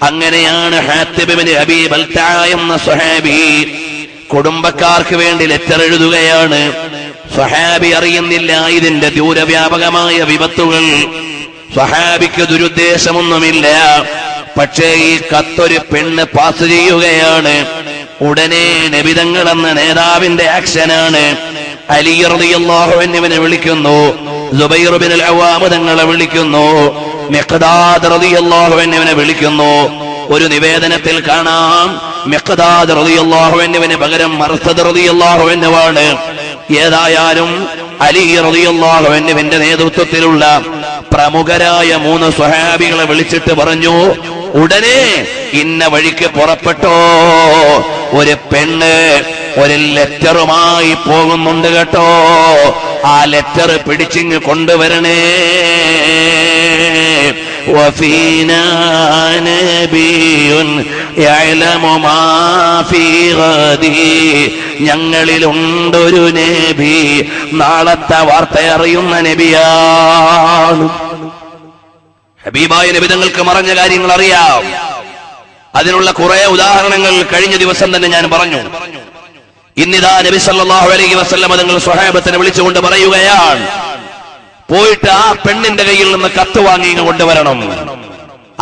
അങ്ങനെയാണ് ഹാത്തിബ് ഇബ്നു അബീ ബൽതഅ എന്ന സ്വഹാബി കുടുംബക്കാർക്ക് വേണ്ടി ലെറ്റർ എഴുതുകയാണ്. സ്വഹാബി അറിയുന്നില്ല ഇതിന്റെ ദൂരവ്യാപകമായ വിപത്തുകൾ. സ്വഹാബിക്ക് ദുരുദ്ദേശമൊന്നുമില്ല. പക്ഷേ ഈ കത്തൊരു പെണ്ണ് പാസ് ചെയ്യുകയാണ്. ഉടനെ നബി തങ്ങൾ എന്ന നേതാവിന്റെ ആക്ഷനാണ്. അലി റളിയല്ലാഹു അൻഹുവിനെ വിളിക്കുന്നു, സുബൈർ ഇബ്നുൽ അവ്വാം തങ്ങളെ വിളിക്കുന്നു, മിഖ്ദാദ് റളിയല്ലാഹു അൻഹുവിനെ വിളിക്കുന്നു. ഒരു നിവേദനത്തിൽ കാണാം മിഖ്ദാദ് റളിയല്ലാഹു അൻഹുവിന് പകരം മർസദ് റളിയല്ലാഹു അൻഹുവാണ്. ഏതായാലും അലി റളിയല്ലാഹു അൻഹുവിന്റെ നേതൃത്വത്തിലുള്ള പ്രമുഖരായ 3 സ്വഹാബികളെ വിളിച്ചിട്ട് പറഞ്ഞു, ഉടനെ ഇന്ന വഴിക്ക് പുറപ്പെട്ടോ, ഒരു പെണ്ണ് ഒരു ലെറ്ററുമായി പോകുന്നുണ്ട് കേട്ടോ, ആ ലെറ്റർ പിടിച്ചിങ്ങ് കൊണ്ടുവരണേ. وفينا نبي يعلم ما في غد, ഞങ്ങളിലുണ്ടൊരു നബി നാളത്തെ വാർത്ത അറിയുന്ന നബിയാണ്. ഹബീബായ നബി തങ്ങൾക്ക് മറഞ്ഞ കാര്യങ്ങൾ അറിയാം. അതിനുള്ള കുറെ ഉദാഹരണങ്ങൾ കഴിഞ്ഞ ദിവസം തന്നെ ഞാൻ പറഞ്ഞു. ഇന്നിതാ നബി സല്ലല്ലാഹു അലൈഹി വസല്ലം തങ്ങൾ സ്വഹാബത്തിനെ വിളിച്ചുകൊണ്ട് പറയുകയാണ്, പോയിട്ട് ആ പെണ്ണിന്റെ കയ്യിൽ നിന്ന് കത്ത് വാങ്ങി കൊണ്ടുവരണം.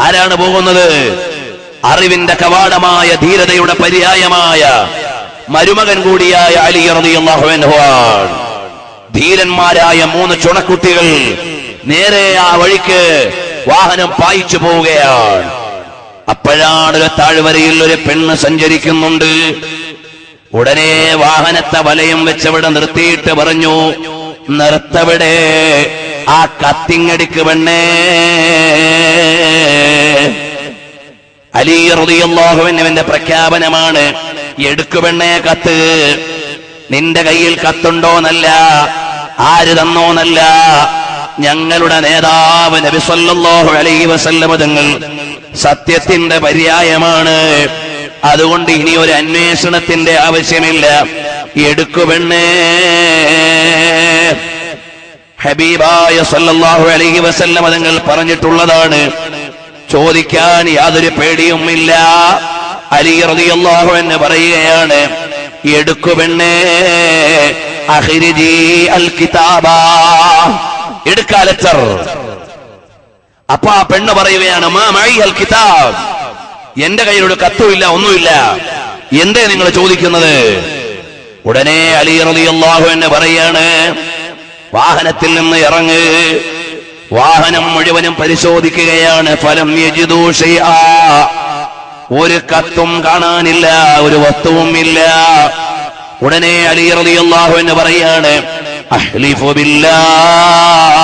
ആരാണ് പോകുന്നത്? അറിവിന്റെ കവാടമായ ധീരതയുടെ പര്യായമായ മരുമകൻ കൂടിയായ അലി റളിയല്ലാഹു അൻഹു. ധീരന്മാരായ 3 ചുണക്കുട്ടികൾ നേരെ ആ വഴിക്ക് വാഹനം പായിച്ചു പോവുകയാണ്. അപ്പോഴാണ് ഒരു താഴ്വരയിൽ ഒരു പെണ്ണ് സഞ്ചരിക്കുന്നുണ്ട്. ഉടനെ വാഹനത്തെ വലയം വെച്ചവിടെ നിർത്തിയിട്ട് പറഞ്ഞു, നിർത്തവിടെ, ആ കത്തിങ്ങടിക്ക് പെണ്ണേ. അലി റളിയല്ലാഹു അൻഹുവിന്റെ പ്രഖ്യാപനമാണ്, എടുക്കു പെണ്ണേ കത്ത്. നിന്റെ കയ്യിൽ കത്തുണ്ടോന്നല്ല, ആര് തന്നോന്നല്ല, ഞങ്ങളുടെ നേതാവ് നബി സല്ലല്ലാഹു അലൈഹി വസല്ലം തങ്ങൾ സത്യത്തിന്റെ പര്യായമാണ്. അതുകൊണ്ട് ഇനി ഒരു അന്വേഷണത്തിന്റെ ആവശ്യമില്ല, എടുക്കു പെണ്ണേ. ഹബീബായ സല്ലല്ലാഹു അലൈഹി വസല്ലം തങ്ങൾ പറഞ്ഞിട്ടുള്ളതാണ്, ചോദിക്കാൻ യാതൊരു പേടിയുമില്ല. അലി റളിയല്ലാഹു അൻഹു പറയുകയാണ്, എടുക്കു പെണ്ണേ, അഖ്രിജി അൽ കിതാബ, എടുക്കാ ലെറ്റർ. അപ്പൊ ആ പെണ്ണ് പറയുകയാണ്, മാ മഈ അൽ കിതാബ്, എന്റെ കയ്യിലൊരു കത്തുമില്ല, ഒന്നുമില്ല, എന്തേ നിങ്ങൾ ചോദിക്കുന്നത്? ഉടനെ അലി റളിയല്ലാഹു അൻഹു പറയാണ്, വാഹനത്തിൽ നിന്ന് ഇറങ്ങ്. വാഹനം മുഴുവനും പരിശോധിക്കുകയാണ്. ഫലം യജിദൂ ശൈആ, ഒരു കത്തും കാണാനില്ല, ഒരു വസ്തുവും ഇല്ല. ഉടനെ അലി റളിയല്ലാഹു അൻഹു പറയാണ്, അഹ്ലിഫു ബില്ലാഹ്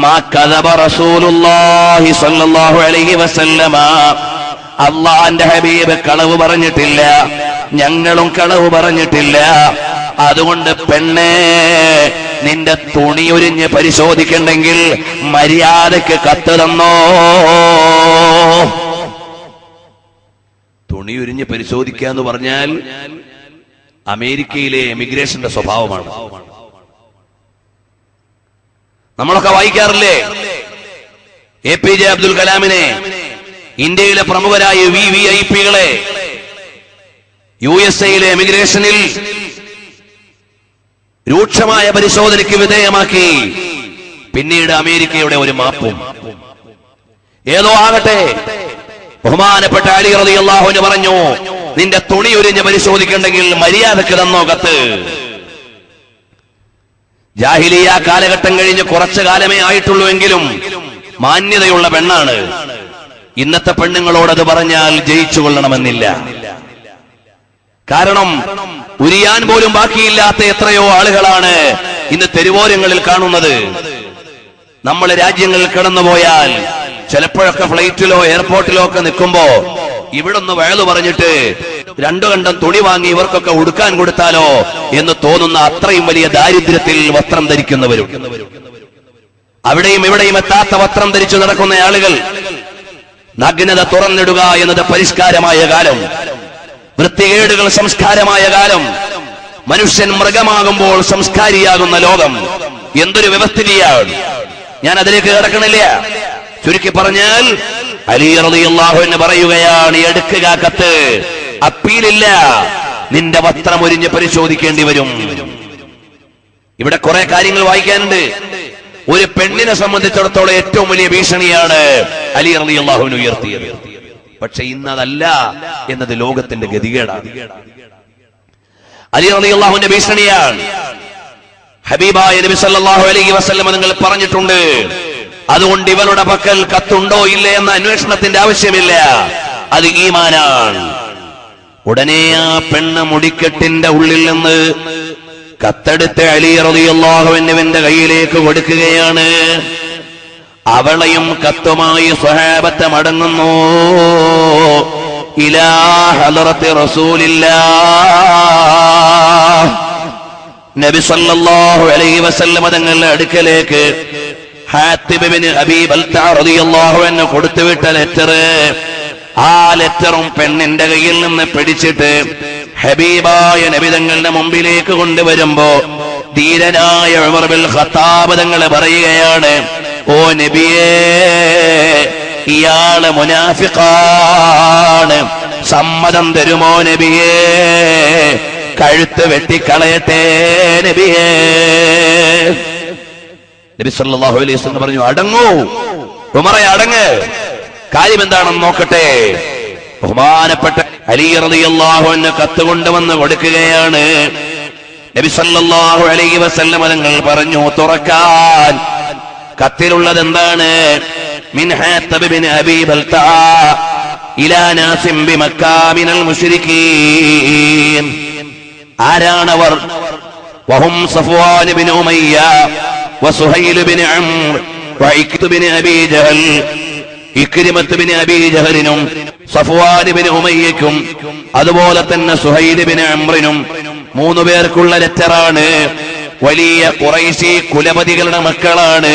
മാ കദബ റസൂലുള്ളാഹി സ്വല്ലല്ലാഹു അലൈഹി വസല്ലമ, അല്ലാഹുവിന്റെ ഹബീബ് കളവ് പറഞ്ഞിട്ടില്ല, ഞങ്ങളും കളവ് പറഞ്ഞിട്ടില്ല. അതുകൊണ്ട് പെണ്ണേ, നിന്റെ തുണി ഉരിഞ്ഞ് പരിശോധിക്കണ്ടെങ്കിൽ മര്യാദക്ക് കത്ത് തന്നോ. തുണി ഉരിഞ്ഞ് പരിശോധിക്കുക എന്ന് പറഞ്ഞാൽ അമേരിക്കയിലെ എമിഗ്രേഷന്റെ സ്വഭാവമാണ്. നമ്മളൊക്കെ വായിക്കാറില്ലേ, APJ അബ്ദുൽ കലാമിനെ, ഇന്ത്യയിലെ പ്രമുഖരായ VVIPകളെ USA എമിഗ്രേഷനിൽ രൂക്ഷമായ പരിശോധനയ്ക്ക് വിധേയമാക്കി. പിന്നീട് അമേരിക്കയുടെ ഒരു മാപ്പും. ഏതോ ആകട്ടെ, ബഹുമാനപ്പെട്ട അലി റളിയല്ലാഹു അൻഹു പറഞ്ഞു, നിന്റെ തുണി ഉരിഞ്ഞ് പരിശോധിക്കണ്ടെങ്കിൽ മര്യാദക്ക് തന്നോ കത്ത്. ജാഹിലിയ കാലഘട്ടം കഴിഞ്ഞ് കുറച്ചു കാലമേ ആയിട്ടുള്ളൂ എങ്കിലും മാന്യതയുള്ള പെണ്ണാണ്. ഇന്നത്തെ പെണ്ണുങ്ങളോടത് പറഞ്ഞാൽ ജയിച്ചു കൊള്ളണമെന്നില്ല. കാരണം ഉരിയാൻ പോലും ബാക്കിയില്ലാത്ത എത്രയോ ആളുകളാണ് ഇന്ന് തെരുവോരങ്ങളിൽ കാണുന്നത്. നമ്മൾ രാജ്യങ്ങളിൽ കടന്നുപോയാൽ ചിലപ്പോഴൊക്കെ ഫ്ലൈറ്റിലോ എയർപോർട്ടിലോ ഒക്കെ നിൽക്കുമ്പോ ഇവിടൊന്ന് വയലു പറഞ്ഞിട്ട് 2 കണ്ടം തുണി വാങ്ങി ഇവർക്കൊക്കെ ഉടുക്കാൻ കൊടുത്താലോ എന്ന് തോന്നുന്ന അത്രയും വലിയ ദാരിദ്ര്യത്തിൽ വസ്ത്രം ധരിക്കുന്നവരും, അവിടെയും ഇവിടെയും എത്താത്ത വസ്ത്രം ധരിച്ചു നടക്കുന്ന ആളുകൾ. നഗ്നത തുറന്നിടുക എന്നത് പരിഷ്കാരമായ കാലം, വൃത്തികേടുകൾ സംസ്കാരമായ കാലം, മനുഷ്യൻ മൃഗമാകുമ്പോൾ സംസ്കാരിയാകുന്ന ലോകം. എന്തൊരു വ്യവസ്ഥിതിയാണ്. ഞാൻ അതിലേക്ക് കിടക്കണില്ല. ചുരുക്കി പറഞ്ഞാൽ അലി റളിയല്ലാഹു അൻഹു പറയുകയാണ്, എടുക്കുക കത്ത്, അപ്പീലില്ല, നിന്റെ വസ്ത്രം ഒരിഞ്ഞ് പരിശോധിക്കേണ്ടി വരും. ഇവിടെ കുറെ കാര്യങ്ങൾ വായിക്കാനുണ്ട്. ഒരു പെണ്ണിനെ സംബന്ധിച്ചിടത്തോളം ഏറ്റവും വലിയ ഭീഷണിയാണ് അലി റളിയല്ലാഹു അൻഹു ഉയർത്തിയത്. പക്ഷെ ഇന്നതല്ല എന്നത് ലോകത്തിന്റെ ഗതികേടാണ്. അലി റളിയല്ലാഹു അൻഹു ഭീഷണിയാണ്. ഹബീബായ നബി സല്ലല്ലാഹു അലൈഹി വസല്ലം നിങ്ങൾ പറഞ്ഞിട്ടുണ്ട്, അതുകൊണ്ട് ഇവളുടെ പക്കൽ കത്തുണ്ടോ ഇല്ലേ എന്ന അന്വേഷണത്തിന്റെ ആവശ്യമില്ല, അത് ഈമാനാണ്. ഉടനെ ആ പെണ്ണ് മുടിക്കെട്ടിന്റെ ഉള്ളിൽ നിന്ന് കത്തെടുത്ത് അലി റളിയല്ലാഹു അൻഹുവിന്റെ കയ്യിലേക്ക് കൊടുക്കുകയാണ്. അവളെയും കത്തുമായി സ്വഹാബത്ത് മടങ്ങുന്നു. ഇലാ ഹളറത്തി റസൂലില്ലാഹ്, നബി സല്ലല്ലാഹു അലൈഹി വസല്ലം തങ്ങളുടെ അടുക്കലേക്ക് ഹാത്തിബ് ഇബ്നു അബീ ബൽതഅ റളിയല്ലാഹു അൻഹു കൊടുത്തുവിട്ട ലെറ്റർ, ആ ലെറ്ററും പെണ്ണിന്റെ കയ്യിൽ നിന്ന് പിടിച്ചിട്ട് ഹബീബായ നബി തങ്ങളുടെ മുമ്പിലേക്ക് കൊണ്ടുവരുമ്പോ ധീരനായ ഉമർ ബിൻ ഖത്താബ് തങ്ങൾ പറയുകയാണ്, ഓ നബിയേ, ഇയാള് മുനാഫിഖാണ്, സമ്മതം തരുമോ നബിയേ, കഴുത്ത് വെട്ടിക്കളയട്ടെ നബിയേ. നബി സല്ലല്ലാഹു അലൈഹി വസല്ലം പറഞ്ഞു, അടങ്ങൂ ഉമറേ, അടങ്ങ്, കാര്യം എന്താണെന്ന് നോക്കട്ടെ. ബഹുമാനപ്പെട്ട അലി റളിയല്ലാഹു അൻഹു കത്ത് കൊണ്ടുവന്ന് കൊടുക്കുകയാണ്. നബി സല്ലല്ലാഹു അലൈഹി വസല്ലം തങ്ങൾ പറഞ്ഞു, തുറക്കാൻ. കത്തിലുള്ളത് എന്താണ്? മിൻ ഹാത്തിബ് ഇബ്നു അബീ ബൽതഅ ഇലാ നാസിം ബിമക്ക മിനൽ മുശ്രിക്കീൻ. ആരാണവർ? വഹും സഫ്വാൻ ഇബ്നു ഉമയ്യ വസുഹൈൽ ഇബ്നു അംർ വഇക്രിമത്ത് ഇബ്നു അബീ ജഹൽ. ഇക്രിമത്ത് ഇബ്നു അബീ ജഹലിനും സഫ്വാൻ ഇബ്നു ഉമയ്യക്കും അതുപോലെ തന്നെ സുഹൈൽ ഇബ്നു അംറിനും 3 പേർക്കുള്ള ലെറ്ററാണ്. വലിയ ഖുറൈശി കുലപതികളുടെ മക്കളാണ്,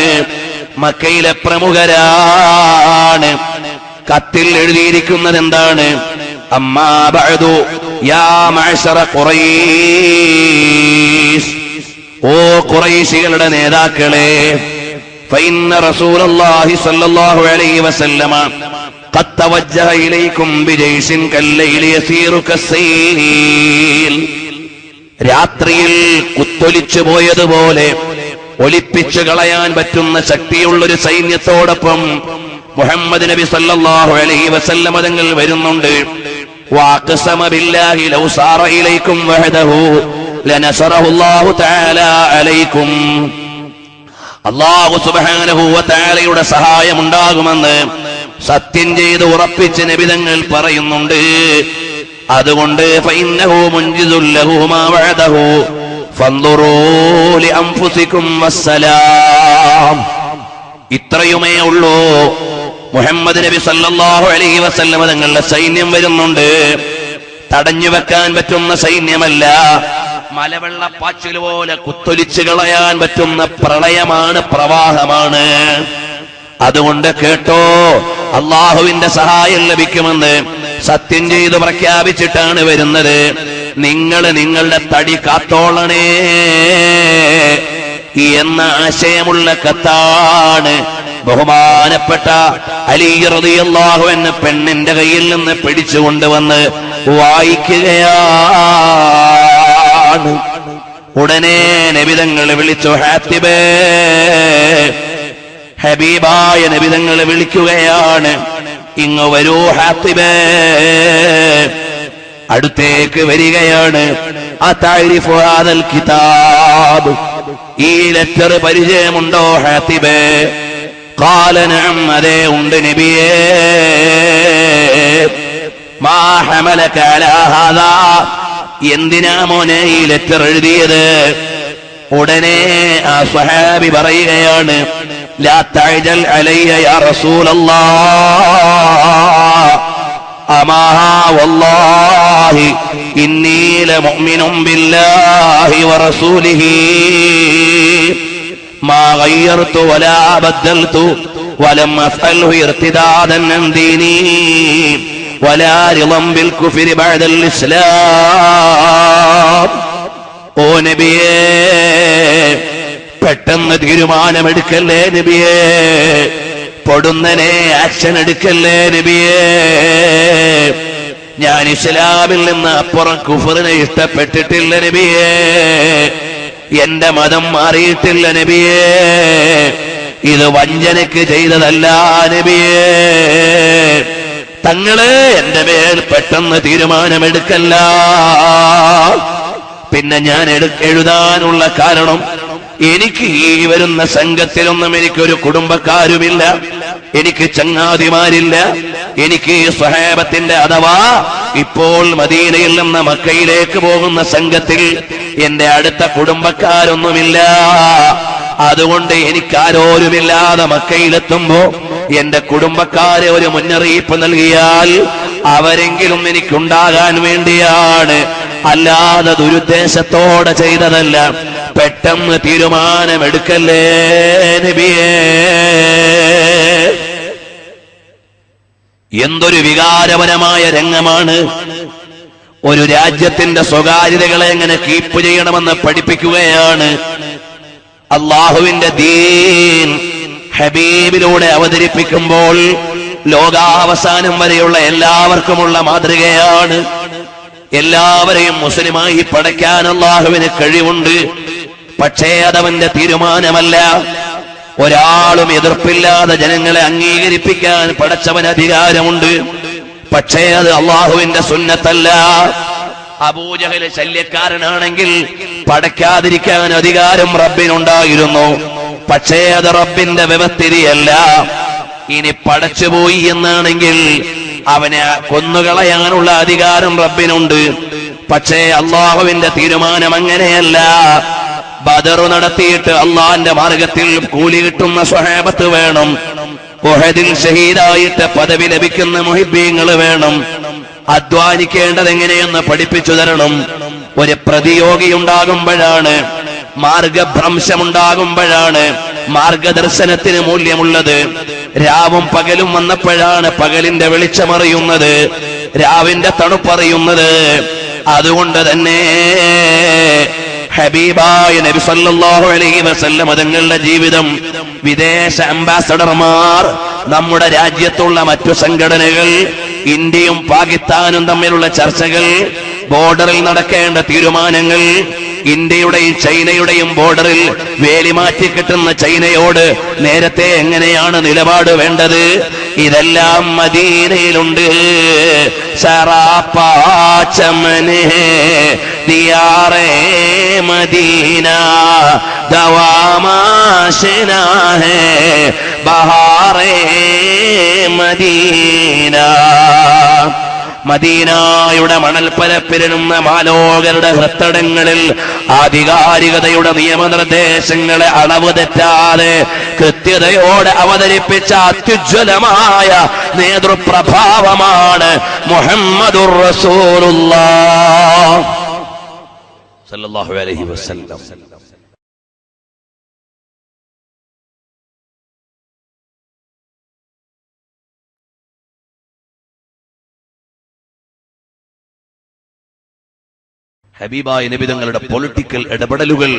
മക്കയിലെ പ്രമുഖരാണ്. കത്തിൽ എഴുതിയിരിക്കുന്നത് എന്താണ്? അമ്മാ ബഅദു യാ മഅശറ ഖുറൈശ്, ഓ ഖുറൈശികളുടെ നേതാക്കളെ, ഫഇന്ന റസൂലുള്ളാഹി സ്വല്ലല്ലാഹു അലൈഹി വസല്ലമ ഖദ് തവജ്ജഹ ഇലൈക്കും ബിജൈശിൻ കല്ലൈലി യസീറു കസ്സൈൽ. രാത്രിയിൽ കുത്തൊലിച്ചു പോയതുപോലെ ഒലിപ്പിച്ചു കളയാൻ പറ്റുന്ന ശക്തിയുള്ളൊരു സൈന്യത്തോടൊപ്പം മുഹമ്മദ് നബി സല്ലല്ലാഹു അലൈഹി വസല്ലം തങ്ങൾ വരുന്നുണ്ട്. വഅഖ്സമ ബില്ലാഹി ലൗ സാറ ഇലൈക്കും വഹദഹു ലനസറഹു അല്ലാഹു തആല അലൈക്കും. അല്ലാഹു സുബ്ഹാനഹു വ തആലയുടെ സഹായം ഉണ്ടാകുമെന്ന് സത്യം ചെയ്ത് ഉറപ്പിച്ച് നബി തങ്ങൾ പറയുന്നുണ്ട്. അതുകൊണ്ട് ഫഇന്നഹു മുൻജിസുൽ ലഹു മാ വഅദഹു ഫൻദുറൂ ലിഅൻഫുസികും വസ്സലാം. ഇത്രയുമേ ഉള്ളൂ. മുഹമ്മദ് നബി സല്ലല്ലാഹു അലൈഹി വസല്ലം തങ്ങളുടെ സൈന്യം വരുന്നുണ്ട്. തടഞ്ഞു വെക്കാൻ പറ്റുന്ന സൈന്യമല്ല, മലവെള്ളപ്പാച്ചിൽ പോലെ കുത്തൊലിച്ചു കളയാൻ പറ്റുന്ന പ്രളയമാണ്, പ്രവാഹമാണ്. അതുകൊണ്ട് കേട്ടോ, അള്ളാഹുവിന്റെ സഹായം ലഭിക്കുമെന്ന് സത്യം ചെയ്ത് പ്രഖ്യാപിച്ചിട്ടാണ് വരുന്നത്. നിങ്ങൾ നിങ്ങളുടെ തടി കാത്തോളണേ എന്ന ആശയമുള്ള കത്താണ് ബഹുമാനപ്പെട്ട അലി റളിയല്ലാഹു അൻഹു പെണ്ണിന്റെ കയ്യിൽ നിന്ന് പിടിച്ചുകൊണ്ടുവന്ന് വായിക്കുകയാണ്. ഉടനെ നബി തങ്ങൾ വിളിച്ചു, ഹാത്തിബേ, ഹബീബായ നബി തങ്ങൾ വിളിക്കുകയാണ്, ഇങ്ങ് വരൂ ഹാത്തിബേ. അടുത്തേക്ക് വരികയാണ്. അതഅരിഫു ഹാദൽ കിതാബ്, ഈ ലെറ്റർ പരിചയമുണ്ടോ ഹാത്തിബേ? ഖാല നഅം, അതേ ഉണ്ട് നബിയേ. മാ ഹമലക അലാ ഹാദാ, എന്തിനാ മോനെ ഈ ലെറ്റർ എഴുതിയത്? ഉടനെ ആ സ്വഹാബി പറയുകയാണ്, ലാ തഅജൽ അലയ്യ യാ റസൂലല്ലാഹ്, അമാ വല്ലാഹി ഇന്നി ലമുഅ്മിനുൻ ബില്ലാഹി വറസൂലിഹി മാ ഗയ്യർതു വലാ ബദ്ദൽതു വലം അഫ്അൽഹു ഇർതിദാദൻ അൻ ദീനി വലാ റിളൻ ബിൽ കുഫ്രി ബഅദൽ ഇസ്ലാം. ഓ നബിയേ, പെട്ടെന്ന് തീരുമാനമെടുക്കല്ലേ നബിയേ. പൊടുന്നനെ ആക്ഷൻ എടുക്കല്ലേ നബിയേ. ഞാൻ ഇസ്ലാമിൽ നിന്ന് അപ്പുറം കുഫറിനെ ഇഷ്ടപ്പെട്ടിട്ടില്ല നബിയേ. എന്റെ മതം മാറിയിട്ടില്ല നബിയേ. ഇത് വഞ്ചനയ്ക്ക് ചെയ്തതല്ല നബിയേ. തങ്ങള് എന്റെ മേൽ പെട്ടെന്ന് തീരുമാനമെടുക്കല്ല. പിന്നെ ഞാൻ എഴുതാനുള്ള കാരണം, എനിക്ക് ഈ വരുന്ന സംഘത്തിലൊന്നും എനിക്കൊരു കുടുംബക്കാരുമില്ല, എനിക്ക് ചങ്ങാതിമാരില്ല, എനിക്ക് സ്വഹാബത്തിന്റെ അഥവാ ഇപ്പോൾ മദീനയിൽ നിന്ന് മക്കയിലേക്ക് പോകുന്ന സംഘത്തിൽ എന്റെ അടുത്ത കുടുംബക്കാരൊന്നുമില്ല. അതുകൊണ്ട് എനിക്കാരോരുമില്ലാതെ മക്കയിലെത്തുമ്പോ എന്റെ കുടുംബക്കാരെ ഒരു മുന്നറിയിപ്പ് നൽകിയാൽ അവരെങ്കിലും എനിക്കുണ്ടാകാൻ വേണ്ടിയാണ്, അല്ലാതെ ദുരുദ്ദേശത്തോടെ ചെയ്തതല്ല. പെട്ടെന്ന് തീരുമാനമെടുക്കല്ലേ നബിയേ. എന്തൊരു വികാരപരമായ രംഗമാണ്. ഒരു രാജ്യത്തിന്റെ സ്വകാര്യതകളെ എങ്ങനെ കീപ്പ് ചെയ്യണമെന്ന് പഠിപ്പിക്കുകയാണ്. അള്ളാഹുവിന്റെ ദീൻ ഹബീബിലൂടെ അവതരിപ്പിക്കുമ്പോൾ ലോകാവസാനം വരെയുള്ള എല്ലാവർക്കുമുള്ള മാതൃകയാണ്. എല്ലാവരെയും മുസ്ലിമായി പടയ്ക്കാൻ അള്ളാഹുവിന് കഴിവുണ്ട്. പക്ഷേ അതവന്റെ തീരുമാനമല്ല. ഒരാളും എതിർപ്പില്ലാതെ ജനങ്ങളെ അംഗീകരിപ്പിക്കാൻ പടച്ചവന് അധികാരമുണ്ട്. പക്ഷേ അത് അള്ളാഹുവിന്റെ സുന്നത്തല്ല. അബൂജഹൽ ശല്യക്കാരനാണെങ്കിൽ പടയ്ക്കാതിരിക്കാൻ അധികാരം റബ്ബിനുണ്ടായിരുന്നു. പക്ഷേ അത് റബ്ബിന്റെ വ്യവസ്ഥിതിയല്ല. ഇനി പടച്ചുപോയി എന്നാണെങ്കിൽ അവനെ കൊന്നുകളയാനുള്ള അധികാരം റബ്ബിനുണ്ട്. പക്ഷേ അള്ളാഹുവിന്റെ തീരുമാനം അങ്ങനെയല്ല. ബദർ നടത്തിയിട്ട് അള്ളാന്റെ മാർഗത്തിൽ കൂലി കിട്ടുന്ന സ്വഹാബത്ത് വേണം. ഉഹദിൽ ഷഹീദായിട്ട് പദവി ലഭിക്കുന്ന മുഹിബ്ബീങ്ങൾ വേണം. അധ്വാനിക്കേണ്ടത് എങ്ങനെയെന്ന് പഠിപ്പിച്ചു തരണം. ഒരു പ്രതിയോഗി ഉണ്ടാകുമ്പോഴാണ്, മാർഗഭ്രംശമുണ്ടാകുമ്പോഴാണ് മാർഗദർശനത്തിന് മൂല്യമുള്ളത്. രാവും പകലും വന്നപ്പോഴാണ് പകലിന്റെ വെളിച്ചമറിയുന്നത്, രാവിന്റെ തണുപ്പറിയുന്നത്. അതുകൊണ്ട് തന്നെ ഹബീബായ നബി സല്ലല്ലാഹു അലൈഹി വസല്ലം തങ്ങളുടെ ജീവിതം, വിദേശ അംബാസഡർമാർ, നമ്മുടെ രാജ്യത്തുള്ള മറ്റു സംഘടനകൾ, ഇന്ത്യയും പാകിസ്ഥാനും തമ്മിലുള്ള ചർച്ചകൾ, ബോർഡറിൽ നടക്കേണ്ട തീരുമാനങ്ങൾ, ഇന്ത്യയുടെയും ചൈനയുടെയും ബോർഡറിൽ വേലി മാറ്റി കിട്ടുന്ന ചൈനയോട് നേരത്തെ എങ്ങനെയാണ് നിലപാട് വേണ്ടത്, ഇതെല്ലാം മദീനയിലുണ്ട്. സറാപ്പാച്ചമനെ ദിയാറേ മദീന ദവാമാശനാ ഹേ ബഹാറേ മദീന. മദീനായുടെ മണൽപ്പരപ്പിരുന്ന മാലോകരുടെ ഹൃത്തടങ്ങളിൽ ആധികാരികതയുടെ നിയമനിർദ്ദേശങ്ങളെ അളവ് തെറ്റാതെ കൃത്യതയോടെ അവതരിപ്പിച്ച അത്യുജ്വലമായ നേതൃപ്രഭാവമാണ് മുഹമ്മദുർ റസൂലുള്ളാഹ് സല്ലല്ലാഹു അലൈഹി വസല്ലം. ഹബീബായ നബി തങ്ങളുടെ പൊളിറ്റിക്കൽ ഇടപെടലുകൾ,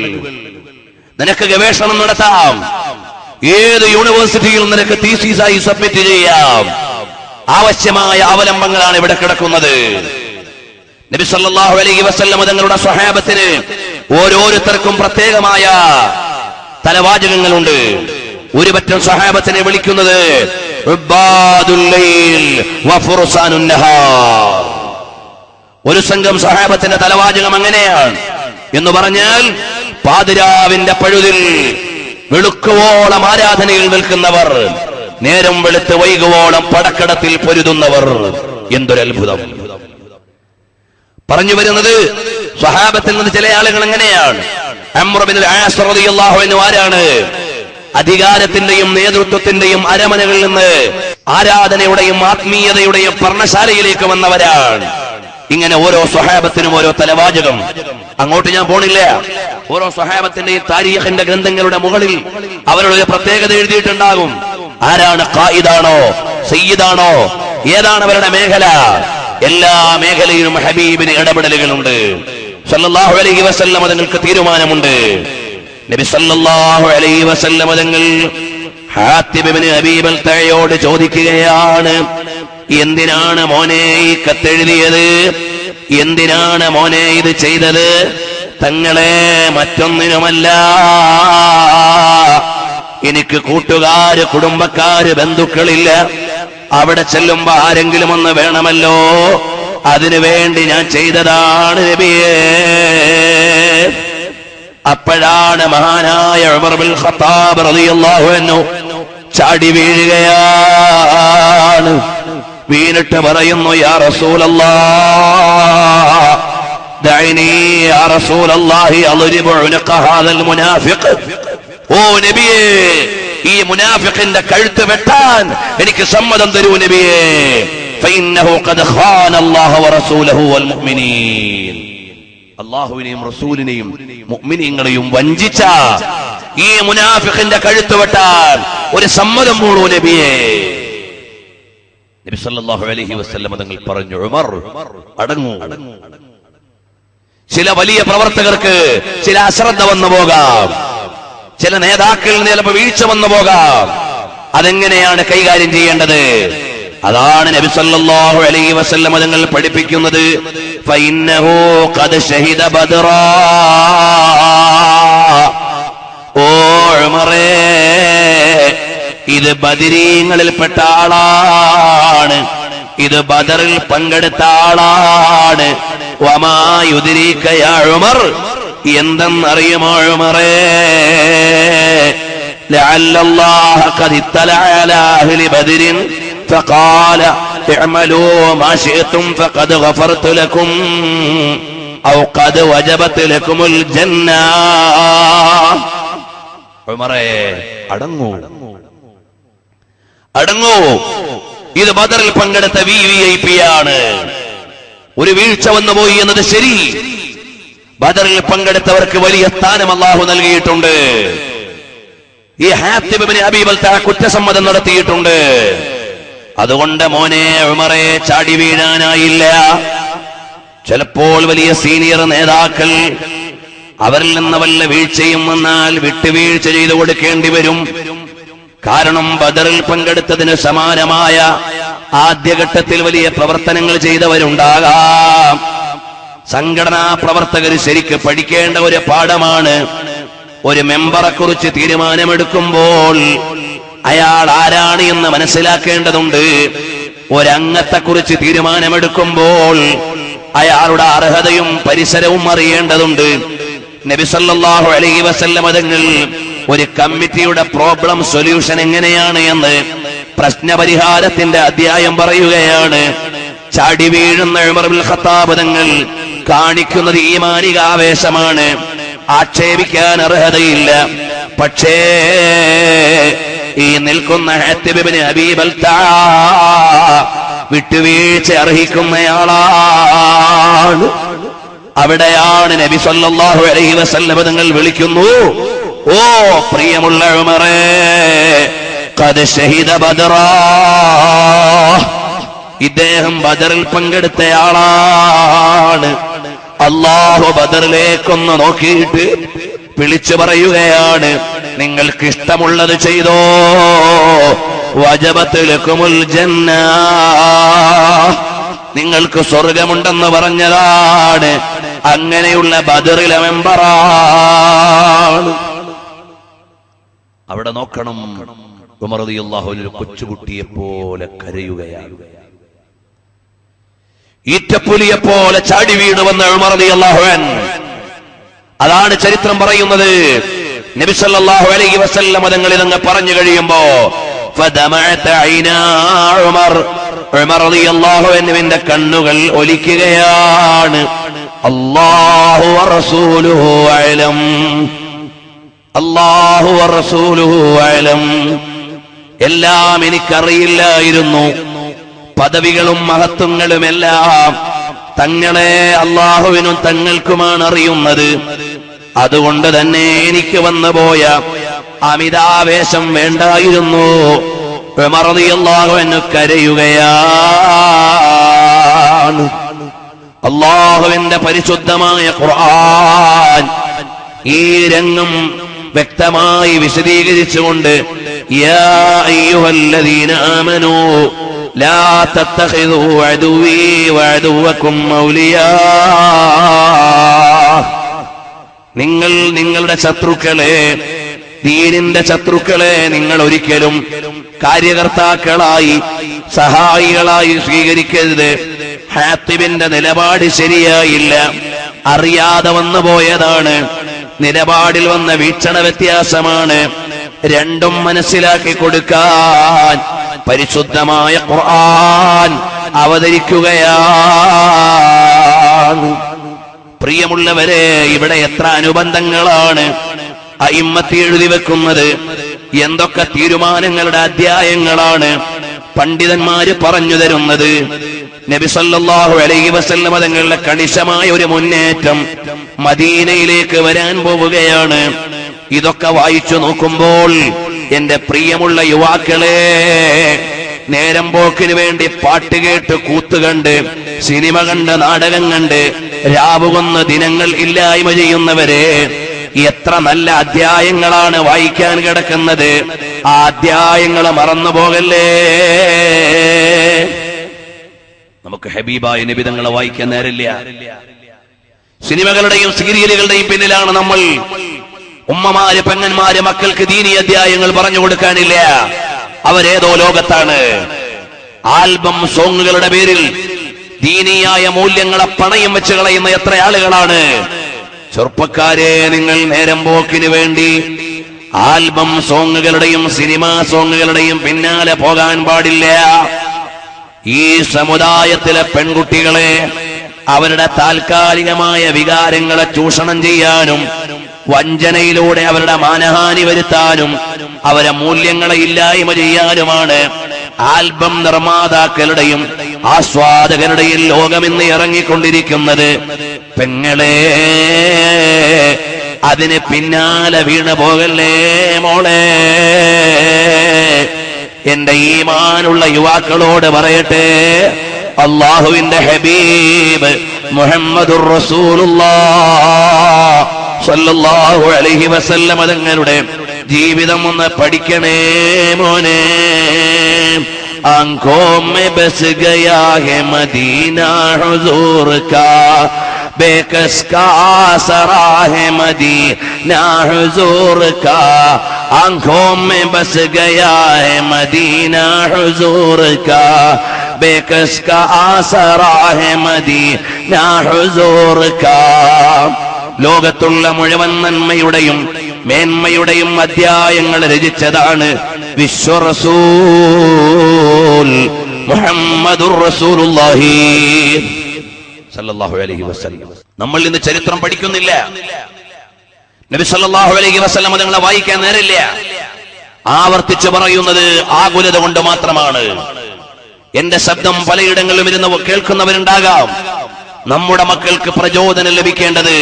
നിനക്ക് ഗവേഷണം നടത്താം, ഏത് യൂണിവേഴ്സിറ്റിയിലും നിനക്ക് തീസിസായി സബ്മിറ്റ് ചെയ്യാം. ആവശ്യമായ അവലംബങ്ങളാണ് ഇവിടെ കിടക്കുന്നത്. നബി സല്ലല്ലാഹു അലൈഹി വസല്ലം തങ്ങളുടെ സ്വഹാബത്തിന് ഓരോരുത്തർക്കും പ്രത്യേകമായ തലവാചകങ്ങളുണ്ട്. ഒരു പറ്റം സ്വഹാബത്തിനെ വിളിക്കുന്നത് ഉബ്ബാദുൽ ലൈൽ വഫുർസാനുൻ നഹാർ. ഒരു സംഘം സ്വഹാബത്തിന്റെ തലവാചകം അങ്ങനെയാണ് എന്ന് പറഞ്ഞാൽ, പാതിരാവിന്റെ പഴുതിൽ വെളുക്കുവോളം ആരാധനയിൽ നിൽക്കുന്നവർ, നേരം വെളുത്ത് വൈകുവോളം പടക്കടത്തിൽ പൊരുതുന്നവർ. എന്തൊരത്ഭുതം! പറഞ്ഞു വരുന്നത് സ്വഹാബത്തിൽ നിന്ന് ചില ആളുകൾ എങ്ങനെയാണ്. അംർ ഇബ്നുൽ ആസ് റളിയല്ലാഹു അൻഹു ആരാണ്? അധികാരത്തിന്റെയും നേതൃത്വത്തിന്റെയും അരമനകളിൽ നിന്ന് ആരാധനയുടെയും ആത്മീയതയുടെയും പർണശാലയിലേക്ക് വന്നവരാണ്. ഇങ്ങനെ ഓരോ സ്വഹാബത്തിനും ഓരോ തലവാചകം. അങ്ങോട്ട് ഞാൻ പോണില്ല. ഓരോ സ്വഹാബത്തിന്റെയും താരീഖിന്റെ ഗ്രന്ഥങ്ങളുടെ മുകളിൽ അവരുടെ പ്രത്യേകത എഴുതിയിട്ടുണ്ടാകും. ആരാണ്? ഖായിദാണോ, സയ്യിദാണോ, ഏതാണ് അവരുടെ മേഖല? എല്ലാ മേഖലയിലും ഹബീബിന് ഇടപെടലുകളുണ്ട്. സല്ലല്ലാഹു അലൈഹി വസല്ലം തങ്ങൾക്ക് തീരുമാനമുണ്ട്. നബി സല്ലല്ലാഹു അലൈഹി വസല്ലം തങ്ങൾ ഹാത്തിബ് ഇബ്നു അബീ ബൽതഅയോട് ചോദിക്കുകയാണ്, എന്തിനാണ് മോനെ ഈ കത്തെഴുതിയത്? എന്തിനാണ് മോനെ ഇത് ചെയ്തത്? തങ്ങളെ, മറ്റൊന്നിനുമല്ല, എനിക്ക് കൂട്ടുകാര്, കുടുംബക്കാര്, ബന്ധുക്കളില്ല. അവിടെ ചെല്ലുമ്പോ ആരെങ്കിലും ഒന്ന് വേണമല്ലോ, അതിനുവേണ്ടി ഞാൻ ചെയ്തതാണ് നബിയേ. അപ്പോഴാണ് മഹാനായ ഉമർ ബിൻ ഖത്താബ് റളിയല്ലാഹു അൻഹു ചാടി വീഴുകയാണ്. വീണിട്ട് പറയുന്നു, യാ റസൂലല്ലാഹ്, ദഅനി യാ റസൂലല്ലാഹി അദ്രിബു ഉനഖ ഹാദൽ മുനാഫിഖ്. ഓ നബിയേ, ഈ മുനാഫിഖിന്റെ കഴുത്ത് വെട്ടാൻ എനിക്ക് സമ്മതം തരൂ നബിയേ. ഫഇന്നഹു ഖദ് ഖാന അല്ലാഹ വറസൂലഹു വൽ മുഅ്മിനീൻ. അല്ലാഹുവിനെയും റസൂലിനെയും മുഅ്മിനീങ്ങളെയും വഞ്ചിച്ച ഈ മുനാഫിഖിന്റെ കഴുത്ത് വെട്ടാൻ ഒരു സമ്മതം പോളൂ നബിയേ. നബി സല്ലല്ലാഹു അലൈഹി വസല്ലം തങ്ങൾ പറഞ്ഞു, ഉമർ അടങ്ങൂ. ചില വലിയ പ്രവർത്തകർക്ക് ചില അശ്രദ്ധ വന്നു പോകാം, ചില നേതാക്കളിൽ ചിലപ്പോൾ വീഴ്ച വന്നു പോകാം. അതെങ്ങനെയാണ് കൈകാര്യം ചെയ്യേണ്ടത്? അതാണ് നബി സല്ലല്ലാഹു അലൈഹി വസല്ലം തങ്ങൾ പഠിപ്പിക്കുന്നത്. ഫഇന്നഹു ഖദ് ശഹിദ ബദ്റാ. ഓ ഉമറേ, ഇത് ബദരീങ്ങളിൽപ്പെട്ട ആളാണ്, ഇത് ബദറിൽ പങ്കെടുത്ത ആളാണ്. വമാ യുദ്രീക യാ ഉമർ, എന്തെന്നറിയുമോ ഉമറേ, ലഅല്ലല്ലാഹ ഖദ് ഇത്തലഅ അലാ അഹ്ലി ബദരിൻ ഫഖാല ഇഅമലൂ മാ ശിഅ്തും ഫഖദ് ഗഫർതു ലക്കും ഔ ഖദ് വജബത് ലക്കുമുൽ ജന്ന. ഉമറേ, അടങ്ങൂ, അടങ്ങൂ. ഇത് ബദറിൽ പങ്കെടുത്ത VIP ആണ്. ഒരു വീഴ്ച വന്നുപോയി എന്നത് ശരി. ബദറിൽ പങ്കെടുത്തവർക്ക് വലിയ സ്ഥാനം അല്ലാഹു നൽകിയിട്ടുണ്ട്. ഈ ഹാത്തിബ് ഇബ്നു അബീ ബൽതഅ കുറ്റസമ്മതം നടത്തിയിട്ടുണ്ട്. അതുകൊണ്ട് മോനെ ഉമറേ, ചാടി വീഴാനായില്ല. ചിലപ്പോൾ വലിയ സീനിയർ നേതാക്കൾ, അവരിൽ നിന്ന് വല്ല വീഴ്ചയും വന്നാൽ വിട്ടുവീഴ്ച ചെയ്തു കൊടുക്കേണ്ടി വരും. കാരണം ബദറിൽ പങ്കെടുത്തതിന് സമാനമായ ആദ്യഘട്ടത്തിൽ വലിയ പ്രവർത്തനങ്ങൾ ചെയ്തവരുണ്ടാകാം. സംഘടനാ പ്രവർത്തകർ ശരിക്ക് പഠിക്കേണ്ട ഒരു പാഠമാണ്, ഒരു മെമ്പറെ കുറിച്ച് തീരുമാനമെടുക്കുമ്പോൾ അയാൾ ആരാണ് എന്ന് മനസ്സിലാക്കേണ്ടതുണ്ട്. ഒരംഗത്തെക്കുറിച്ച് തീരുമാനമെടുക്കുമ്പോൾ അയാളുടെ അർഹതയും പരിസരവും അറിയേണ്ടതുണ്ട്. നബി സല്ലല്ലാഹു അലൈഹി വസല്ലം തങ്ങൾ ഒരു കമ്മിറ്റിയുടെ പ്രോബ്ലം സൊല്യൂഷൻ എങ്ങനെയാണ് എന്ന് പ്രശ്നപരിഹാരത്തിന്റെ അധ്യായം പറയുകയാണ്. ചാടി വീഴുന്ന ഉമർ ഇബ്നുൽ ഖത്താബ് തങ്ങൾ കാണിക്കുന്നത് ഈമാനിക ആവേശമാണ്, ആക്ഷേപിക്കാൻ അർഹതയില്ല. പക്ഷേ ഈ നിൽക്കുന്ന ഹാത്തിബ് ഇബ്നു അബീ ബൽതഅ വിട്ടുവീഴ്ച അർഹിക്കുന്നയാളാണ്. അവിടെയാണ് നബി സല്ലല്ലാഹു അലൈഹി വസല്ലം തങ്ങൾ വിളിക്കുന്നു, ഓ പ്രിയമുള്ള ഉമറേ, ഖദ് ശഹിദ ബദ്റാ. ഇദ്ദേഹം ബദറിൽ പങ്കെടുത്തയാളാണ്. അല്ലാഹു ബദറിലേക്കൊന്ന് നോക്കിയിട്ട് വിളിച്ചു പറയുകയാണ്, നിങ്ങൾക്ക് ഇഷ്ടമുള്ളത് ചെയ്തോ, വജബത് ലക്കുമുൽ ജന്ന, നിങ്ങൾക്ക് സ്വർഗമുണ്ടെന്ന് പറഞ്ഞതാണ്. അങ്ങനെയുള്ള ബദറിലെ മെമ്പറാണ്. അവിടെ നോക്കണം, ഉമർ റളിയല്ലാഹു അൻഹു കൊച്ചുകുട്ടിയെ പോലെ കരയുകയാണ്. ഈറ്റപ്പുലിയെ പോലെ ചാടി വീണു വന്ന ഉമർ റളിയല്ലാഹു അൻഹു. അതാണ് ചരിത്രം പറയുന്നത്. നബി സല്ലല്ലാഹു അലൈഹി വസല്ലം തങ്ങൾ ഇതങ്ങ് പറഞ്ഞു കഴിയുമ്പോ ഫദമഅത ഐനാ ഉമർ, ഉമർ റളിയല്ലാഹു അൻഹുവിന്റെ കണ്ണുകൾ ഒലിക്കുകയാണ്. അല്ലാഹു വറസൂലുഹു അഅലം, അല്ലാഹു വറസൂലുഹു അഅലം. എല്ലാം എനിക്കറിയില്ലായിരുന്നു, പദവികളും മഹത്വങ്ങളുമെല്ലാം തങ്ങളെ അല്ലാഹുവിനും തങ്ങൾക്കുമാണ് അറിയുന്നത്. അതുകൊണ്ട് തന്നെ എനിക്ക് വന്നുപോയ അമിതാവേശം വേണ്ടായിരുന്നു. ഉമർ റളിയല്ലാഹു അൻഹു കരയുകയാണ്. അല്ലാഹുവിന്റെ പരിശുദ്ധമായ ഖുർആൻ ഈ രംഗം വ്യക്തമായി വിശദീകരിച്ചുകൊണ്ട് യാ അയ്യുഹല്ലദീന ആമനൂ ലാ തത്തഖിദൂ അദുവീ വഅദുവകും ഔലിയാ. നിങ്ങൾ നിങ്ങളുടെ ശത്രുക്കളെ, ദീനിന്റെ ശത്രുക്കളെ നിങ്ങൾ ഒരിക്കലും കാര്യകർത്താക്കളായി സഹായികളായി സ്വീകരിക്കരുത്. ഹാത്തിബിന്റെ നിലപാട് ശരിയായില്ല, അറിയാതെ വന്നു പോയതാണ്, നിലപാടിൽ വന്ന വീക്ഷണ വ്യത്യാസമാണ്. രണ്ടും മനസ്സിലാക്കി കൊടുക്കാൻ പരിശുദ്ധമായ ഖുർആൻ അവതരിക്കുകയാണ്. പ്രിയമുള്ളവരെ, ഇവിടെ എത്ര അനുബന്ധങ്ങളാണ് അയിമ്മത്തി എഴുതി വെക്കുന്നത്, എന്തൊക്കെ തീരുമാനങ്ങളുടെ അധ്യായങ്ങളാണ് പണ്ഡിതന്മാര് പറഞ്ഞു തരുന്നത്. നബി സല്ലല്ലാഹു അലൈഹി വസല്ലം തങ്ങളുടെ കണിശമായ ഒരു മുന്നേറ്റം മദീനയിലേക്ക് വരാൻ പോവുകയാണ്. ഇതൊക്കെ വായിച്ചു നോക്കുമ്പോൾ എന്റെ പ്രിയമുള്ള യുവാക്കളെ, നേരം പോക്കിന് വേണ്ടി പാട്ട് കേട്ട് കൂത്തുകണ്ട് സിനിമ കണ്ട് നാടകം കണ്ട് രാവുകൊന്ന് ദിനങ്ങൾ ഇല്ലായ്മ ചെയ്യുന്നവരെ, എത്ര നല്ല അധ്യായങ്ങളാണ് വായിക്കാൻ കിടക്കുന്നത്. ആ അധ്യായങ്ങൾ മറന്നു പോകല്ലേ. നമുക്ക് ഹബീബായ നബി തങ്ങളെ വായിക്കാൻ നേരില്ല. സിനിമകളുടെയും സീരിയലുകളുടെയും പിന്നിലാണ് നമ്മൾ. ഉമ്മമാര് പെങ്ങന്മാര് മക്കൾക്ക് ദീനി അധ്യായങ്ങൾ പറഞ്ഞു കൊടുക്കാനില്ല. അവരേതോ ലോകത്താണ്. ആൽബം സോങ്ങുകളുടെ പേരിൽ ദീനിയായ മൂല്യങ്ങളെ പണയം വെച്ച് കളയുന്ന എത്ര ആളുകളാണ്. ചെറുപ്പക്കാരെ, നിങ്ങൾ നേരം പോക്കിന് വേണ്ടി ആൽബം സോങ്ങുകളുടെയും സിനിമാ സോങ്ങുകളുടെയും പിന്നാലെ പോകാൻ പാടില്ല. ഈ സമുദായത്തിലെ പെൺകുട്ടികളെ അവരുടെ താൽക്കാലികമായ വികാരങ്ങളെ ചൂഷണം ചെയ്യാനും വഞ്ചനയിലൂടെ അവരുടെ മാനഹാനി വരുത്താനും അവരെ മൂല്യങ്ങളെ ഇല്ലായ്മ ചെയ്യാനുമാണ് ആൽബം നിർമ്മാതാക്കളുടെയും ആസ്വാദകരുടെയും ലോകമിന്ന് ഇറങ്ങിക്കൊണ്ടിരിക്കുന്നത്. പെങ്ങളെ, അതിന് പിന്നാലെ വീണു പോകല്ലേ മോളെ. എന്റെ ഈമാനുള്ള യുവാക്കളോട് പറയട്ടെ, അല്ലാഹുവിന്റെ ഹബീബ് മുഹമ്മദുർ റസൂലുള്ളാഹ് സല്ലല്ലാഹു അലൈഹി വസല്ലം തങ്ങളുടെ ജീവിതം ഒന്ന് പഠിക്കണേ മോനെ. आंखों में बस गया है मदीना हुजूर का, बेकस का आसरा है मदीना हुजूर का. आंखों में बस गया है मदीना हुजूर का, बेकस का आसरा है मदीना हुजूर का. ലോകത്തുള്ള മുഴുവൻ നന്മയുടെയും മേന്മയുടെയും അധ്യായങ്ങൾ രചിച്ചതാണ് വിശ്വറസൂൽ മുഹമ്മദുർ റസൂലുള്ളാഹി സല്ലല്ലാഹു അലൈഹി വസല്ലം. നമ്മൾ ഇന്ന് ചരിത്രം പഠിക്കുന്നില്ല. നബി സല്ലല്ലാഹു അലൈഹി വസല്ലം തങ്ങളെ വായിക്കാൻ നേരില്ല. ആവർത്തിച്ചു പറയുന്നത് ആകുലത കൊണ്ട് മാത്രമാണ്. എന്റെ ശബ്ദം പലയിടങ്ങളിലും ഇരുന്ന് കേൾക്കുന്നവരുണ്ടാകാം. നമ്മുടെ മക്കൾക്ക് പ്രചോദനം ലഭിക്കേണ്ടത്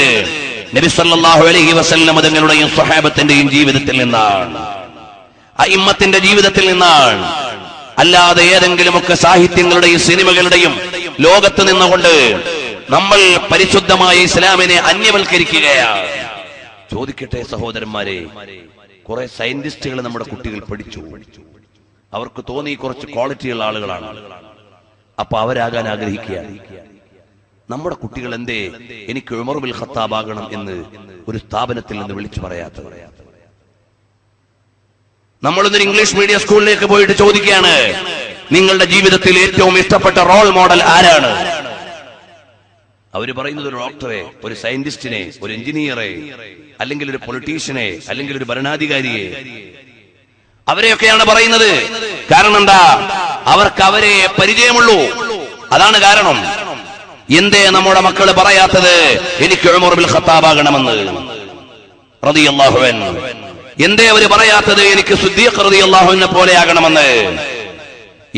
നബി സല്ലല്ലാഹു അലൈഹി വസല്ലം തങ്ങളുടെയും സ്വഹാബത്തിന്റെയും ജീവിതത്തിൽ നിന്നാണ്, അയിമ്മത്തിന്റെ ജീവിതത്തിൽ നിന്നാണ്. അല്ലാതെ ഏതെങ്കിലുമൊക്കെ സാഹിത്യങ്ങളുടെയും സിനിമകളുടെയും ലോകത്ത് നിന്നുകൊണ്ട് നമ്മൾ പരിശുദ്ധമായ ഇസ്ലാമിനെ അന്യവൽക്കരിക്കുകയാണ്. ചോദിക്കട്ടെ സഹോദരന്മാരെ, കുറെ സയന്റിസ്റ്റുകൾ നമ്മുടെ കുട്ടികൾ പഠിച്ചു. അവർക്ക് തോന്നി കുറച്ച് ക്വാളിറ്റിയുള്ള ആളുകളാണ്, അപ്പൊ അവരാകാൻ ആഗ്രഹിക്കുകയാണ്. നമ്മുടെ കുട്ടികൾ എന്തേ എനിക്ക് ഉമർ ബിൻ ഖത്താബ് ആകണം എന്ന് ഒരു സ്ഥാപനത്തിൽ നിന്ന് വിളിച്ചു പറയാത്തത്? നമ്മളൊന്നൊരു ഇംഗ്ലീഷ് മീഡിയം സ്കൂളിലേക്ക് പോയിട്ട് ചോദിക്കുകയാണ്, നിങ്ങളുടെ ജീവിതത്തിൽ ഏറ്റവും ഇഷ്ടപ്പെട്ട റോൾ മോഡൽ ആരാണ്? അവര് പറയുന്നത് ഒരു ഡോക്ടറെ, ഒരു സയന്റിസ്റ്റിനെ, ഒരു എഞ്ചിനീയറെ, അല്ലെങ്കിൽ ഒരു പൊളിറ്റീഷ്യനെ, അല്ലെങ്കിൽ ഒരു ഭരണാധികാരിയെ, അവരെയൊക്കെയാണ് പറയുന്നത്. കാരണം എന്താ? അവർക്ക് അവരെ പരിചയമുള്ളൂ. അതാണ് കാരണം. എന്തേ നമ്മുടെ മക്കള് പറയാത്തത് എനിക്ക് ഉമർ ബിൻ ഖത്താബ് ആകണമെന്ന് റളിയല്ലാഹു അൻഹു? എന്തേ അവര് പറയാത്തത് എനിക്ക് സിദ്ദീഖ് റളിയല്ലാഹു അൻഹു പോലെ ആകണമെന്ന്?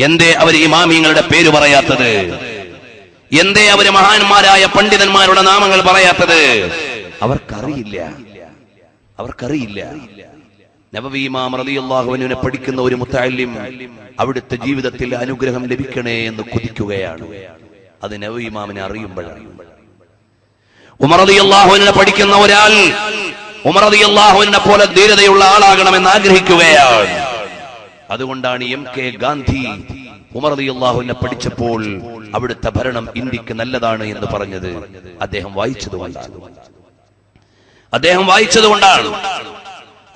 എന്തേ അവര് ഇമാമിങ്ങളുടെ പേര് പറയാത്തത്? എന്തേ അവര് മഹാന്മാരായ പണ്ഡിതന്മാരുടെ നാമങ്ങൾ പറയാത്തത്? അവർക്കറിയില്ല. നബവി ഇമാം റളിയല്ലാഹു അൻഹുവിനെ പഠിക്കുന്ന ഒരു മുത്തഅല്ലിം അവിടുത്തെ ജീവിതത്തിൽ അനുഗ്രഹം ലഭിക്കണേ എന്ന് കൊതിക്കുകയാണ്. അത് നബവി ഇമാമിനെ അറിയുമ്പോഴാണ്. ഉമർ റളിയല്ലാഹു അൻഹുവിനെ പഠിക്കുന്ന ഒരാൾ ഉമർ റളിയല്ലാഹു അൻഹുവിനെ പോലെ ധീരതയുള്ള ആളാകണമെന്ന് ആഗ്രഹിക്കുകയാണ്. അതുകൊണ്ടാണ് MK ഗാന്ധി ഉമർ റളിയല്ലാഹുവിനെ പഠിച്ചപ്പോൾ അവിടുത്തെ ഭരണം ഇന്ത്യക്ക് നല്ലതാണ് എന്ന് പറഞ്ഞത് അദ്ദേഹം വായിച്ചതുകൊണ്ടാണ്.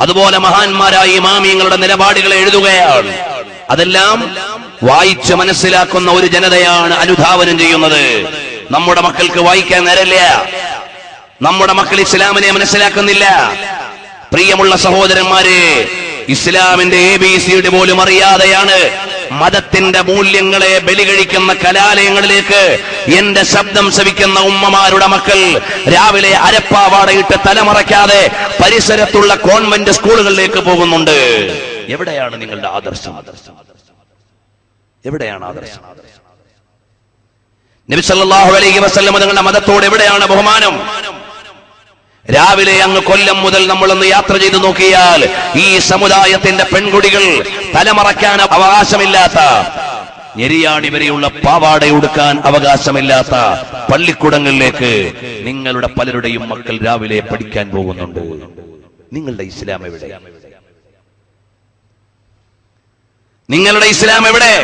അതുപോലെ മഹാന്മാരായ ഇമാമിയങ്ങളുടെ നിലപാടുകളെ എഴുതുകയാണ്. അതെല്ലാം വായിച്ച് മനസ്സിലാക്കുന്ന ഒരു ജനതയാണ് അനുധാവനം ചെയ്യുന്നത്. നമ്മുടെ മക്കൾക്ക് വായിക്കാൻ നേരമില്ല. നമ്മുടെ മക്കൾ ഇസ്ലാമിനെ മനസ്സിലാക്കുന്നില്ല. പ്രിയമുള്ള സഹോദരന്മാരെ, ഇസ്ലാമിന്റെ ABCD പോലും അറിയാതെയാണ് മതത്തിന്റെ മൂല്യങ്ങളെ ബലികഴിക്കുന്ന കലാലയങ്ങളിലേക്ക് എന്റെ ശബ്ദം ശ്രവിക്കുന്ന ഉമ്മമാരുടെ മക്കൾ രാവിലെ അരപ്പാവാടയിട്ട് തലമറയ്ക്കാതെ പരിസരത്തുള്ള കോൺവെന്റ് സ്കൂളുകളിലേക്ക് പോകുന്നുണ്ട്. എവിടെയാണ് നിങ്ങളുടെ ആദർശം? എവിടെയാണ് ആദർശം? നബി സല്ലല്ലാഹു അലൈഹി വസല്ലം തങ്ങളുടെ മതത്തോട് എവിടെയാണ് ബഹുമാനം? രാവിലെ അങ്ങ് കൊല്ലം മുതൽ നമ്മളൊന്ന് യാത്ര ചെയ്തു നോക്കിയാൽ ഈ സമുദായത്തിന്റെ പെൺകുടികൾ തലമറയ്ക്കാൻ അവകാശമില്ലാത്ത, ഞെരിയാണി വരെയുള്ള പാവാട ഉടുക്കാൻ അവകാശമില്ലാത്ത പള്ളിക്കൂടങ്ങളിലേക്ക് നിങ്ങളുടെ പലരുടെയും മക്കൾ രാവിലെ പഠിക്കാൻ പോകുന്നുണ്ട്. നിങ്ങളുടെ ഇസ്ലാം എവിടെ? നിങ്ങളുടെ ഇസ്ലാം എവിടെ?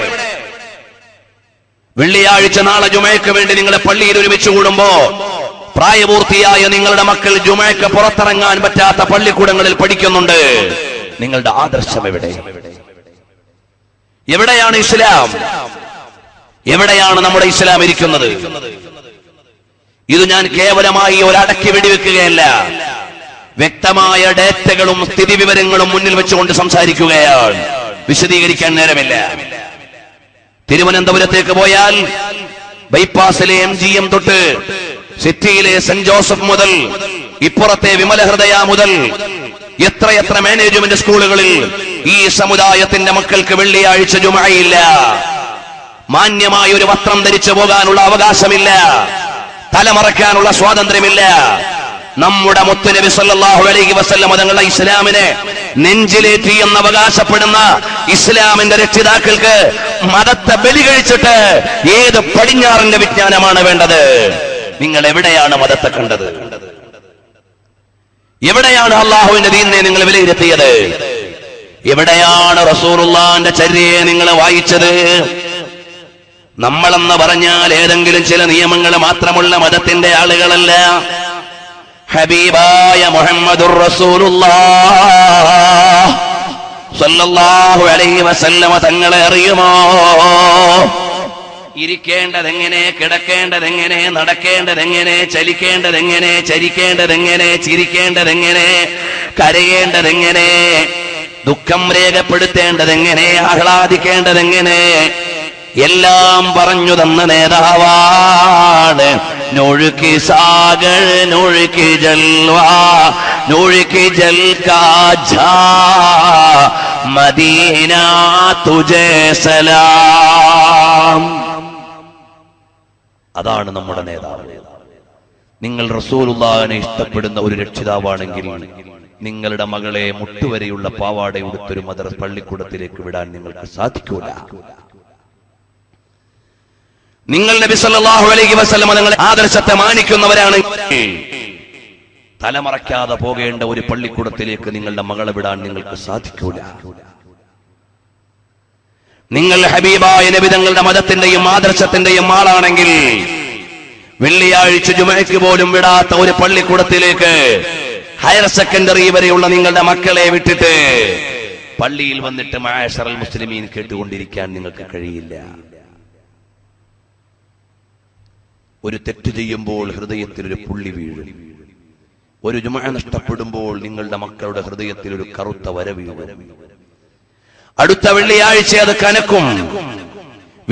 വെള്ളിയാഴ്ച നാളെ ജുമയ്ക്ക് വേണ്ടി നിങ്ങളെ പള്ളിയിൽ ഒരുമിച്ച് കൂടുമ്പോ പ്രായപൂർത്തിയായ നിങ്ങളുടെ മക്കൾ ജുമയ്ക്ക് പുറത്തിറങ്ങാൻ പറ്റാത്ത പള്ളിക്കൂടങ്ങളിൽ പഠിക്കുന്നുണ്ട്. നിങ്ങളുടെ ആദർശം എവിടെ? എവിടെയാണ് ഇസ്ലാം? എവിടെയാണ് നമ്മുടെ ഇസ്ലാം ഇരിക്കുന്നത്? ഇത് ഞാൻ കേവലമായി ഒരടക്കി വെടിവെക്കുകയല്ല, വ്യക്തമായ ഡേറ്റകളും സ്ഥിതിവിവരങ്ങളും മുന്നിൽ വെച്ചുകൊണ്ട് സംസാരിക്കുകയാണ്. വിശദീകരിക്കാൻ നേരമില്ല. തിരുവനന്തപുരത്തേക്ക് പോയാൽ ബൈപ്പാസിലെ MGM തൊട്ട് സിറ്റിയിലെ സെന്റ് ജോസഫ് മുതൽ ഇപ്പുറത്തെ വിമലഹൃദയ മുതൽ എത്രയെത്ര മാനേജ്മെന്റ് സ്കൂളുകളിൽ ഈ സമുദായത്തിന്റെ മക്കൾക്ക് വെള്ളിയാഴ്ച ജുമഅയില്ല. മാന്യമായ ഒരു വസ്ത്രം ധരിച്ചു പോകാനുള്ള അവകാശമില്ല. തലമറയ്ക്കാനുള്ള സ്വാതന്ത്ര്യമില്ല. നമ്മുടെ മുത്തുനബി സല്ലല്ലാഹു അലൈഹി വസല്ലം തങ്ങളുടെ ഇസ്ലാമിനെ നെഞ്ചിലേറ്റി എന്ന് അവകാശപ്പെടുന്ന ഇസ്ലാമിന്റെ രക്ഷിതാക്കൾക്ക് മതത്തെ ബലികഴിച്ചിട്ട് ഏത് പടിഞ്ഞാറിന്റെ വിജ്ഞാനമാണ് വേണ്ടത്? നിങ്ങൾ എവിടെയാണ് മതത്തെ കണ്ടത്? എവിടെയാണ് അള്ളാഹുവിന്റെ ദീനിനെ നിങ്ങൾ വിലയിരുത്തിയത്? എവിടെയാണ് റസൂലുള്ളാഹിന്റെ ചര്യയെ നിങ്ങൾ വായിച്ചത്? നമ്മളെന്ന് പറഞ്ഞാൽ ഏതെങ്കിലും ചില നിയമങ്ങൾ മാത്രമുള്ള മതത്തിന്റെ ആളുകളല്ല. ഹബീബായ മുഹമ്മദുർ റസൂലുള്ളാഹ് സല്ലല്ലാഹു അലൈഹി വസല്ലമ തങ്ങളെ അറിയുമോ? ഇരിക്കേണ്ടതെങ്ങനെ, കിടക്കേണ്ടതെങ്ങനെ, നടക്കേണ്ടതെങ്ങനെ, ചലിക്കേണ്ടതെങ്ങനെ, ചരിക്കേണ്ടതെങ്ങനെ, ചിരിക്കേണ്ടതെങ്ങനെ, കരയേണ്ടതെങ്ങനെ, ദുഃഖം രേഖപ്പെടുത്തേണ്ടതെങ്ങനെ, ആഹ്ലാദിക്കേണ്ടതെങ്ങനെ, എല്ലാം പറഞ്ഞു തന്ന നേതാവാണ്. നൂഴുക്കി സാഗർ നൂഴുക്കി ജൽവാ നൂഴുക്കി ജൽ കാജാ മദീന തുജേ സലാം. അതാണ് നമ്മുടെ നേതാവ്. നിങ്ങൾ റസൂലുള്ളാഹിനെ ഇഷ്ടപ്പെടുന്ന ഒരു രക്ഷിതാവാണെങ്കിൽ നിങ്ങളുടെ മകളെ മുട്ടുവരെയുള്ള പാവാട ഉടുത്തൊരു മദ്രസ പള്ളിക്കൂടത്തിലേക്ക് വിടാൻ നിങ്ങൾക്ക് സാധിക്കൂല. നിങ്ങൾ നബി സല്ലല്ലാഹു അലൈഹി വസല്ലം നിങ്ങളുടെ ആദർശത്തെ മാനിക്കുന്നവരാണെങ്കിൽ തലമറയ്ക്കാതെ പോകേണ്ട ഒരു പള്ളിക്കൂടത്തിലേക്ക് നിങ്ങളുടെ മകളെ വിടാൻ നിങ്ങൾക്ക് സാധിക്കൂല. നിങ്ങൾ ഹബീബായ നബി തങ്ങളുടെ മതത്തിന്റെയും ആദർശത്തിന്റെയും ആളാണെങ്കിൽ വെള്ളിയാഴ്ച ജുമഅയ്ക്ക് പോലും വിടാത്ത ഒരു പള്ളിക്കൂടത്തിലേക്ക് ഹയർ സെക്കൻഡറി വരെയുള്ള നിങ്ങളുടെ മക്കളെ വിട്ടിട്ട് പള്ളിയിൽ വന്നിട്ട് മഅശറൽ മുസ്ലിമീൻ കേട്ടുകൊണ്ടിരിക്കാൻ നിങ്ങൾക്ക് കഴിയില്ല. ഒരു തെറ്റ് ചെയ്യുമ്പോൾ ഹൃദയത്തിൽ ഒരു പുള്ളി വീഴും. ഒരു ജുമഅ നഷ്ടപ്പെടുമ്പോൾ നിങ്ങളുടെ മക്കളുടെ ഹൃദയത്തിൽ ഒരു കറുത്ത വര വീഴും. അടുത്ത വെള്ളിയാഴ്ച അത് കനക്കും.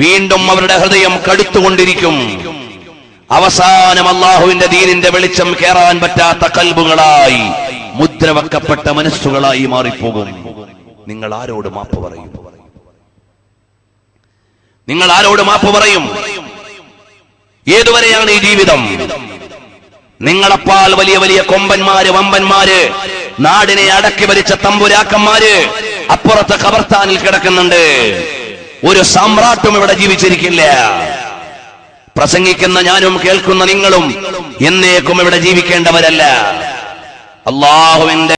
വീണ്ടും അവരുടെ ഹൃദയം കടുത്തുകൊണ്ടിരിക്കും. അവസാനം അല്ലാഹുവിന്റെ ദീനിന്റെ വെളിച്ചം കേറാൻ പറ്റാത്ത കൽബുകളായി മുദ്രവെക്കപ്പെട്ട മനസ്സുകളായി മാറിപ്പോകും. നിങ്ങൾ ആരോട് മാപ്പ് പറയും? നിങ്ങൾ ആരോട് മാപ്പ് പറയും? ഏതുവരെയാണ് ഈ ജീവിതം? നിങ്ങളെപ്പാൽ വലിയ വലിയ കൊമ്പന്മാര്, വമ്പന്മാര്, നാടിനെ അടക്കി ഭരിച്ച തമ്പുരാക്കന്മാര് അപ്പുറത്തെ ഖബർസ്ഥാനിൽ കിടക്കുന്നുണ്ട്. ഒരു സാമ്രാട്ടും ഇവിടെ ജീവിച്ചിരിക്കില്ല. പ്രസംഗിക്കുന്ന ഞാനും കേൾക്കുന്ന നിങ്ങളും എന്നേക്കും ഇവിടെ ജീവിക്കേണ്ടവരല്ല. അല്ലാഹുവിന്റെ